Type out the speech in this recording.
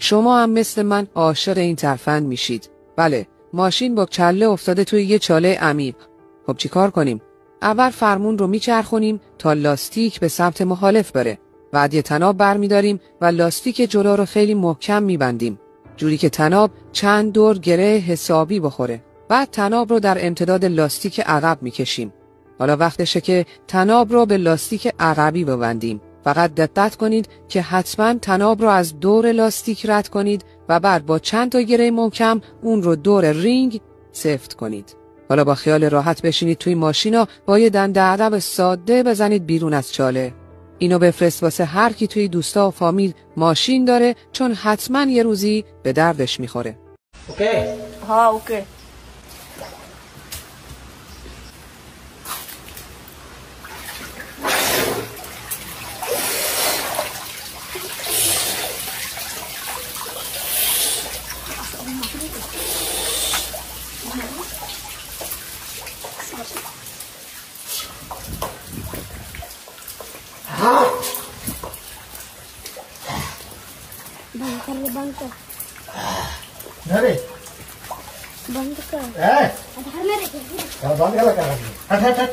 شما هم مثل من عاشق این ترفند میشید. بله، ماشین با کله افتاده توی یه چاله عمیق. خب چی کار کنیم؟ اول فرمون رو میچرخونیم تا لاستیک به سمت مخالف بره. بعد یه طناب برمیداریم و لاستیک جلو رو خیلی محکم میبندیم، جوری که طناب چند دور گره حسابی بخوره. بعد طناب رو در امتداد لاستیک عقب میکشیم. حالا وقتشه که طناب رو به لاستیک عقبی ببندیم. فقط دقت کنید که حتما طناب رو از دور لاستیک رد کنید و بعد با چند تا گره محکم اون رو دور رینگ سفت کنید. حالا با خیال راحت بشینید توی ماشینا، با یه دنده عقب ساده بزنید بیرون از چاله. اینو بفرست واسه هر کی توی دوستا و فامیل ماشین داره، چون حتما یه روزی به دردش میخوره. اوکی؟ ها اوکی. बंद कर अरे बंद कर बंद कर लगा हट हट हट